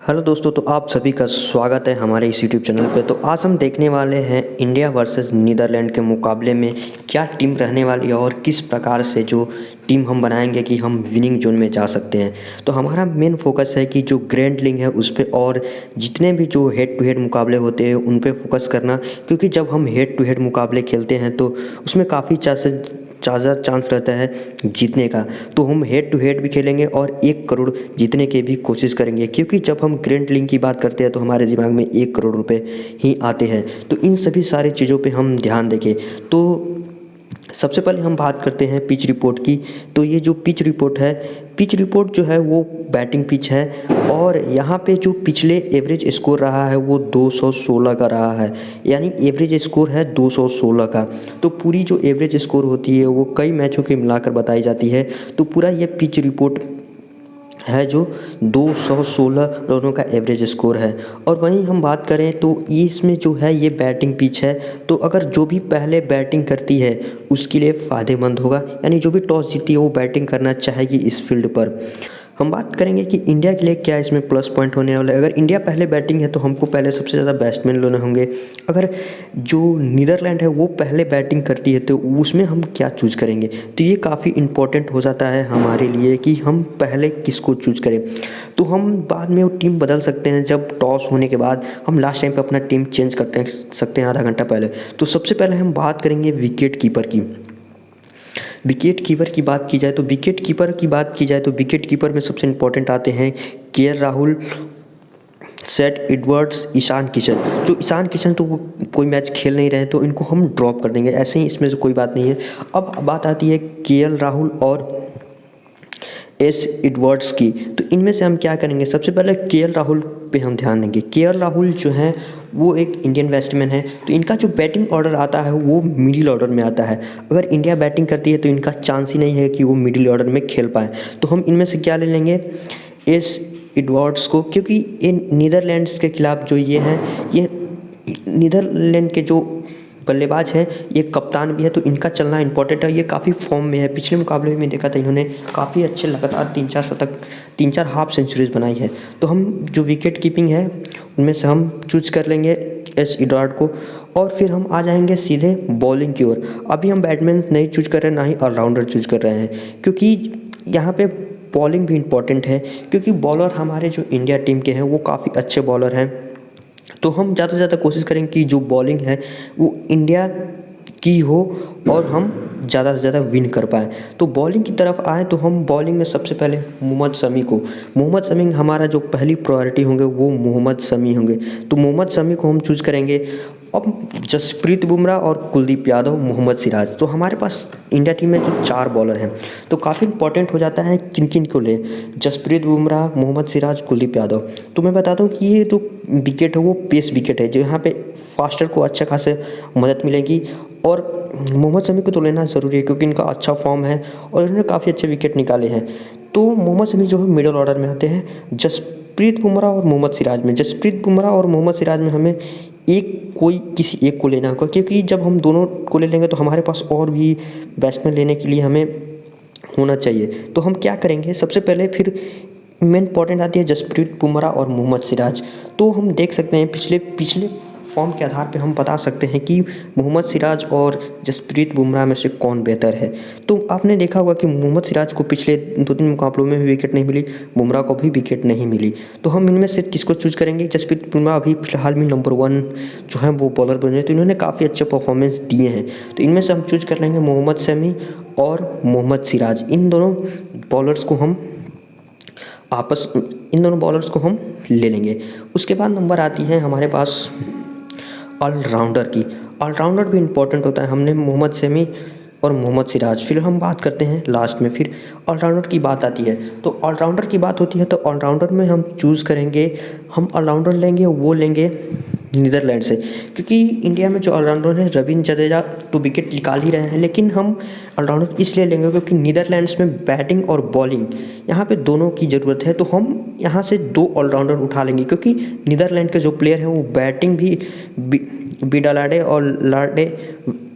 Hello दोस्तों, तो आप सभी का स्वागत है हमारे इस यूट्यूब चैनल पे। तो आज हम देखने वाले हैं इंडिया वर्सेस नीदरलैंड के मुकाबले में क्या टीम रहने वाली है और किस प्रकार से जो टीम हम बनाएंगे कि हम विनिंग जोन में जा सकते हैं। तो हमारा मेन फोकस है कि जो ग्रैंड लीग है उस पर और जितने भी जो हेड टू हेड मुकाबले होते हैं उन पे फोकस करना, क्योंकि जब हम हेड टू हेड मुकाबले खेलते हैं तो उसमें काफ़ी ज़्यादा चांस रहता है जीतने का। तो हम हेड टू हेड भी खेलेंगे और 1 करोड़ जीतने की भी कोशिश करेंगे, क्योंकि जब हम ग्रैंड लीग की बात करते हैं तो हमारे दिमाग में 1 करोड़ रुपए ही आते हैं। तो इन सभी सारी चीज़ों पे हम ध्यान देंगे। तो सबसे पहले हम बात करते हैं पिच रिपोर्ट की। तो ये जो पिच रिपोर्ट है, पिच रिपोर्ट जो है वो बैटिंग पिच है और यहाँ पे जो पिछले एवरेज स्कोर रहा है वो 216 का रहा है, यानी एवरेज स्कोर है 216 का। तो पूरी जो एवरेज स्कोर होती है वो कई मैचों के मिलाकर बताई जाती है। तो पूरा ये पिच रिपोर्ट है जो 216 रनों का एवरेज स्कोर है। और वहीं हम बात करें तो इसमें जो है ये बैटिंग पिच है, तो अगर जो भी पहले बैटिंग करती है उसके लिए फ़ायदेमंद होगा, यानी जो भी टॉस जीती है वो बैटिंग करना चाहेगी इस फील्ड पर। हम बात करेंगे कि इंडिया के लिए क्या इसमें प्लस पॉइंट होने वाला है। अगर इंडिया पहले बैटिंग है तो हमको पहले सबसे ज़्यादा बैट्समैन लेने होंगे। अगर जो नीदरलैंड है वो पहले बैटिंग करती है तो उसमें हम क्या चूज़ करेंगे, तो ये काफ़ी इंपॉर्टेंट हो जाता है हमारे लिए कि हम पहले किसको चूज़ करें। तो हम बाद में वो टीम बदल सकते हैं, जब टॉस होने के बाद हम लास्ट टाइम पर अपना टीम चेंज करते सकते हैं आधा घंटा पहले। तो सबसे पहले हम बात करेंगे विकेट कीपर की। विकेट कीपर की बात की जाए तो विकेट कीपर में सबसे इंपॉर्टेंट आते हैं केएल राहुल, सेट एडवर्ड्स, ईशान किशन। जो ईशान किशन तो वो कोई मैच खेल नहीं रहे तो इनको हम ड्रॉप कर देंगे, ऐसे ही इसमें से कोई बात नहीं है। अब बात आती है केएल राहुल और एस एडवर्ड्स की। तो इनमें से हम क्या करेंगे, सबसे पहले केएल राहुल पे हम ध्यान देंगे। केएल राहुल जो है वो एक इंडियन बैट्समैन है, तो इनका जो बैटिंग ऑर्डर आता है वो मिडिल ऑर्डर में आता है। अगर इंडिया बैटिंग करती है तो इनका चांस ही नहीं है कि वो मिडिल ऑर्डर में खेल पाए। तो हम इनमें से क्या ले लेंगे, एस एडवर्ड्स को, क्योंकि इन नीदरलैंड्स के खिलाफ जो ये हैं, ये नीदरलैंड के जो बल्लेबाज हैं ये कप्तान भी है, तो इनका चलना इंपॉर्टेंट है। ये काफ़ी फॉर्म में है, पिछले मुकाबले में देखा था इन्होंने काफ़ी अच्छे लगातार 3-4 शतक, 3-4 हाफ सेंचुरीज बनाई है। तो हम जो विकेट कीपिंग है उनमें से हम चूज कर लेंगे एस एडवर्ड को। और फिर हम आ जाएंगे सीधे बॉलिंग की ओर। अभी हम बैट्समैन नहीं चूज कर रहे हैं, ना ही ऑलराउंडर चूज कर रहे हैं, क्योंकि यहाँ पे बॉलिंग भी इम्पॉर्टेंट है, क्योंकि बॉलर हमारे जो इंडिया टीम के हैं वो काफ़ी अच्छे बॉलर हैं। तो हम ज़्यादा से ज़्यादा कोशिश करें कि जो बॉलिंग है वो इंडिया की हो और हम ज़्यादा से ज़्यादा विन कर पाएँ। तो बॉलिंग की तरफ आए तो हम बॉलिंग में सबसे पहले मोहम्मद शमी हमारा जो पहली प्रायोरिटी होंगे वो मोहम्मद शमी होंगे। तो मोहम्मद शमी को हम चूज़ करेंगे। अब जसप्रीत बुमराह और कुलदीप यादव, मोहम्मद सिराज। तो हमारे पास इंडिया टीम में जो 4 बॉलर हैं तो काफ़ी इंपॉर्टेंट हो जाता है किन किन को लें, जसप्रीत बुमराह, मोहम्मद सिराज, कुलदीप यादव। तो मैं बताता हूँ कि ये जो विकेट है वो पेस विकेट है, जो यहाँ पे फास्टर को अच्छा खासे मदद मिलेगी। और मोहम्मद शमी को तो लेना ज़रूरी है क्योंकि इनका अच्छा फॉर्म है और इन्होंने काफ़ी अच्छे विकेट निकाले हैं। तो मोहम्मद शमी जो है मिडिल ऑर्डर में आते हैं। जसप्रीत बुमराह और मोहम्मद सिराज में हमें किसी एक को लेना होगा, क्योंकि जब हम दोनों को ले लेंगे तो हमारे पास और भी बैट्समैन लेने के लिए हमें होना चाहिए। तो हम क्या करेंगे, सबसे पहले फिर मेन इंपॉर्टेंट आती है जसप्रीत बुमराह और मोहम्मद सिराज। तो हम देख सकते हैं पिछले फॉर्म के आधार पे हम बता सकते हैं कि मोहम्मद सिराज और जसप्रीत बुमराह में से कौन बेहतर है। तो आपने देखा होगा कि मोहम्मद सिराज को पिछले 2-3 मुकाबलों में भी विकेट नहीं मिली, बुमराह को भी विकेट नहीं मिली। तो हम इनमें से किसको चूज़ करेंगे, जसप्रीत बुमराह अभी फिलहाल में नंबर 1 जो है वो बॉलर बने, तो इन्होंने काफ़ी अच्छे परफॉर्मेंस दिए हैं। तो इनमें से हम चूज़ कर लेंगे मोहम्मद शमी और मोहम्मद सिराज। इन दोनों बॉलर्स को हम ले लेंगे। उसके बाद नंबर आती है हमारे पास ऑलराउंडर की। ऑलराउंडर भी इंपॉर्टेंट होता है। हमने मोहम्मद शमी और मोहम्मद सिराज, फिर हम बात करते हैं लास्ट में फिर ऑलराउंडर की बात आती है। तो ऑलराउंडर की बात होती है तो ऑलराउंडर में हम चूज़ करेंगे, हम ऑलराउंडर लेंगे वो लेंगे नीदरलैंड से, क्योंकि इंडिया में जो ऑलराउंडर है रविंद्र जडेजा तो विकेट निकाल ही रहे हैं, लेकिन हम ऑलराउंडर इसलिए लेंगे क्योंकि नीदरलैंड्स में बैटिंग और बॉलिंग यहाँ पे दोनों की ज़रूरत है। तो हम यहाँ से 2 ऑलराउंडर उठा लेंगे, क्योंकि नीदरलैंड के जो प्लेयर हैं वो बैटिंग भी बिडालाडे और लाडे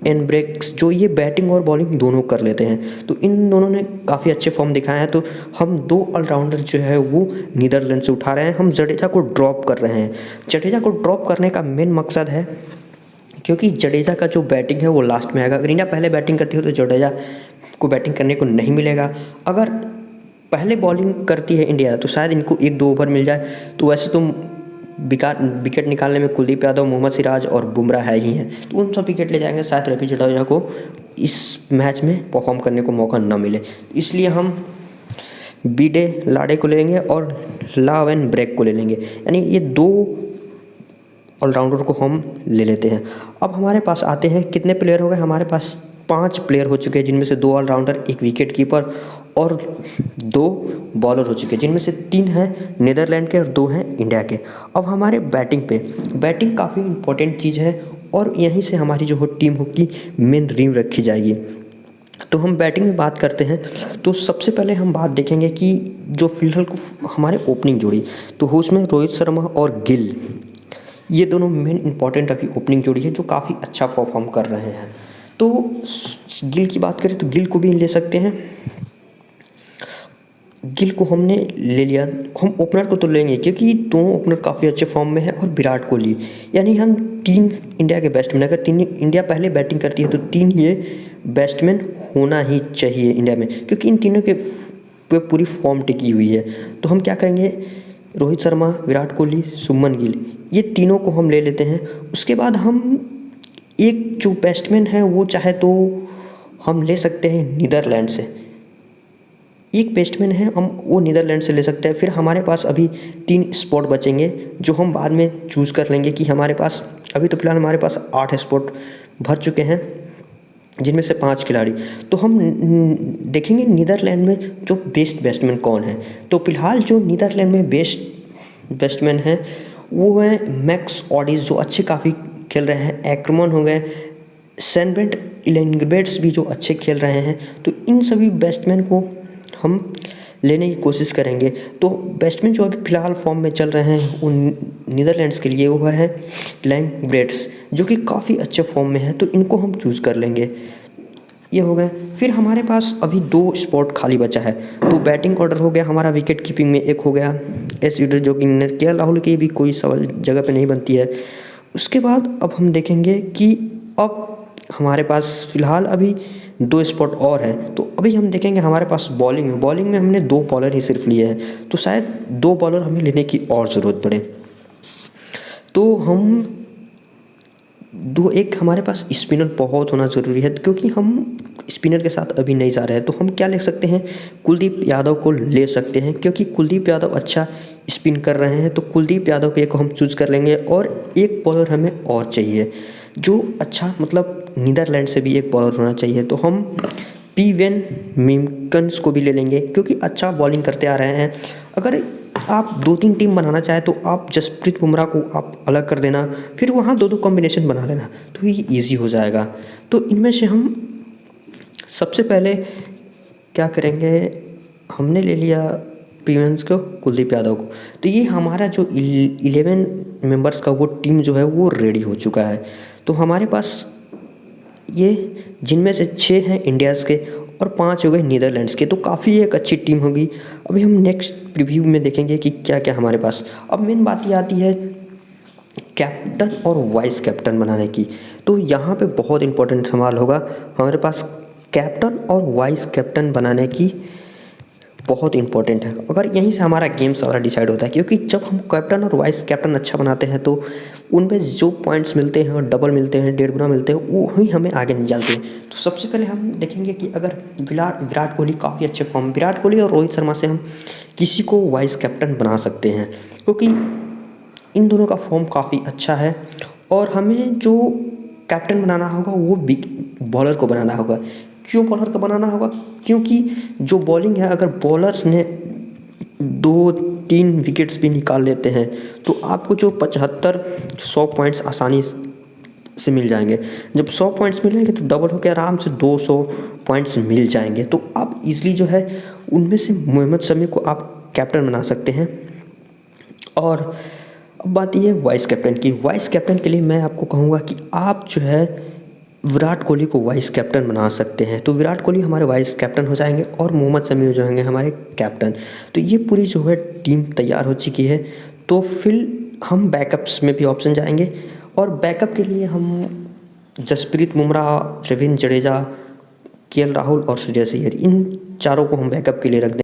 एंड ब्रेक्स जो ये बैटिंग और बॉलिंग दोनों कर लेते हैं, तो इन दोनों ने काफ़ी अच्छे फॉर्म दिखाए हैं। तो हम 2 ऑलराउंडर जो है वो नीदरलैंड से उठा रहे हैं, हम जडेजा को ड्रॉप कर रहे हैं। जडेजा को ड्रॉप करने का मेन मकसद है क्योंकि जडेजा का जो बैटिंग है वो लास्ट में आएगा। अगर इंडिया पहले बैटिंग करती हो तो जडेजा को बैटिंग करने को नहीं मिलेगा। अगर पहले बॉलिंग करती है इंडिया तो शायद इनको 1-2 ओवर मिल जाए। तो वैसे तो विकेट निकालने में कुलदीप यादव, मोहम्मद सिराज और बुमराह है ही हैं, तो उन सब विकेट ले जाएंगे। शायद रवि जडेजा को इस मैच में परफॉर्म करने को मौका न मिले, इसलिए हम बीडे लाडे को ले लेंगे और लाव एंड ब्रेक को ले लेंगे, यानी ये 2 ऑलराउंडर को हम ले लेते हैं। अब हमारे पास आते हैं कितने प्लेयर हो गए, हमारे पास 5 प्लेयर हो चुके हैं, जिनमें से 2 ऑलराउंडर, 1 विकेट कीपर और 2 बॉलर हो चुके हैं, जिनमें से 3 हैं नीदरलैंड के और 2 हैं इंडिया के। अब हमारे बैटिंग काफ़ी इंपॉर्टेंट चीज़ है और यहीं से हमारी जो टीम होगी मेन रीव रखी जाएगी। तो हम बैटिंग में बात करते हैं, तो सबसे पहले हम बात देखेंगे कि जो फिलहाल को हमारे ओपनिंग जोड़ी, तो उसमें रोहित शर्मा और गिल, ये दोनों मेन इंपॉर्टेंट अभी ओपनिंग जोड़ी है जो काफ़ी अच्छा परफॉर्म कर रहे हैं। तो गिल की बात करें तो गिल को भी ले सकते हैं, गिल को हमने ले लिया। हम ओपनर को तो लेंगे क्योंकि दोनों ओपनर काफ़ी अच्छे फॉर्म में है और विराट कोहली, यानी हम 3 इंडिया के बैट्समैन, अगर 3 इंडिया पहले बैटिंग करती है तो 3 ये बैट्समैन होना ही चाहिए इंडिया में, क्योंकि इन तीनों के पे पूरी फॉर्म टिकी हुई है। तो हम क्या करेंगे, रोहित शर्मा, विराट कोहली, शुभमन गिल, ये तीनों को हम ले लेते हैं। उसके बाद हम एक जो बैट्समैन है वो चाहे तो हम ले सकते हैं नीदरलैंड से, एक बैट्समैन है हम वो नीदरलैंड से ले सकते हैं। फिर हमारे पास अभी 3 स्पॉट बचेंगे जो हम बाद में चूज़ कर लेंगे कि हमारे पास अभी तो फिलहाल हमारे पास 8 स्पॉट भर चुके हैं, जिनमें से 5 खिलाड़ी। तो हम देखेंगे नीदरलैंड में जो बेस्ट बैट्समैन कौन है। तो फिलहाल जो नीदरलैंड में बेस्ट बैट्समैन हैं वो हैं मैक्स ऑडिस, जो अच्छे काफ़ी खेल रहे हैं, एक्रमन हो गए, सैनबेंट इलेंगबेट्स भी जो अच्छे खेल रहे हैं। तो इन सभी बैट्समैन को हम लेने की कोशिश करेंगे। तो बैट्समैन जो अभी फ़िलहाल फॉर्म में चल रहे हैं उन नीदरलैंड्स के लिए वो है इलेंगबेट्स, जो कि काफ़ी अच्छे फॉर्म में है, तो इनको हम चूज़ कर लेंगे। ये हो गए। फिर हमारे पास अभी 2 स्पॉट खाली बचा है। तो बैटिंग ऑर्डर हो गया हमारा, विकेट कीपिंग में एक हो गया एस यूडर, जो कि केएल राहुल की भी कोई सवाल जगह पे नहीं बनती है। उसके बाद अब हम देखेंगे कि अब हमारे पास फ़िलहाल अभी 2 स्पॉट और है। तो अभी हम देखेंगे हमारे पास बॉलिंग में हमने 2 बॉलर ही सिर्फ लिए हैं, तो शायद 2 बॉलर हमें लेने की और ज़रूरत पड़े। तो हम एक हमारे पास स्पिनर बहुत होना ज़रूरी है, क्योंकि हम स्पिनर के साथ अभी नहीं जा रहे हैं। तो हम क्या ले सकते हैं, कुलदीप यादव को ले सकते हैं, क्योंकि कुलदीप यादव अच्छा स्पिन कर रहे हैं। तो कुलदीप यादव के को हम चूज़ कर लेंगे और एक बॉलर हमें और चाहिए जो अच्छा, मतलब नीदरलैंड से भी एक बॉलर होना चाहिए। तो हम पी वेन मिमकन्स को भी ले लेंगे, क्योंकि अच्छा बॉलिंग करते आ रहे हैं। अगर आप 2-3 टीम बनाना चाहे तो आप जसप्रीत बुमराह को आप अलग कर देना, फिर वहाँ 2-2 कॉम्बिनेशन बना लेना, तो ये ईजी हो जाएगा। तो इनमें से हम सबसे पहले क्या करेंगे, हमने ले लिया पीवेंस को, कुलदीप यादव को। तो ये हमारा जो 11 मेंबर्स का वो टीम जो है वो रेडी हो चुका है। तो हमारे पास ये जिनमें से 6 हैं इंडियाज़ के और 5 हो गए नीदरलैंड्स के, तो काफ़ी एक अच्छी टीम होगी। अभी हम नेक्स्ट प्रीव्यू में देखेंगे कि क्या क्या हमारे पास। अब मेन बात ये आती है कैप्टन और वाइस कैप्टन बनाने की। तो यहाँ पे बहुत इंपॉर्टेंट सवाल होगा, हमारे पास कैप्टन और वाइस कैप्टन बनाने की बहुत इंपॉर्टेंट है। अगर यहीं से हमारा गेम सारा डिसाइड होता है, क्योंकि जब हम कैप्टन और वाइस कैप्टन अच्छा बनाते हैं तो उनमें जो पॉइंट्स मिलते हैं, डबल मिलते हैं, 1.5 गुना मिलते हैं, वो ही हमें आगे निकालते हैं। तो सबसे पहले हम देखेंगे कि अगर विराट कोहली काफ़ी अच्छे फॉर्म, विराट कोहली और रोहित शर्मा से हम किसी को वाइस कैप्टन बना सकते हैं, क्योंकि इन दोनों का फॉर्म काफ़ी अच्छा है। और हमें जो कैप्टन बनाना होगा वो बॉलर को बनाना होगा। क्यों बॉलर को बनाना होगा, क्योंकि जो बॉलिंग है, अगर बॉलर्स ने 2-3 विकेट्स भी निकाल लेते हैं तो आपको जो 75-100 पॉइंट्स आसानी से मिल जाएंगे। जब 100 पॉइंट्स मिलेंगे तो डबल होकर आराम से 200 पॉइंट्स मिल जाएंगे। तो आप इजीली जो है उनमें से मोहम्मद शमी को आप कैप्टन बना सकते हैं। और अब बात ये है वाइस कैप्टन की। वाइस कैप्टन के लिए मैं आपको कहूँगा कि आप जो है विराट कोहली को वाइस कैप्टन बना सकते हैं। तो विराट कोहली हमारे वाइस कैप्टन हो जाएंगे और मोहम्मद शमी हो जाएंगे हमारे कैप्टन। तो ये पूरी जो है टीम तैयार हो चुकी है। तो फिर हम बैकअप्स में भी ऑप्शन जाएंगे और बैकअप के लिए हम जसप्रीत बुमराह, रवींद्र जडेजा, केएल राहुल और श्रेयस अय्यर, इन चारों को हम बैकअप के लिए रख दें।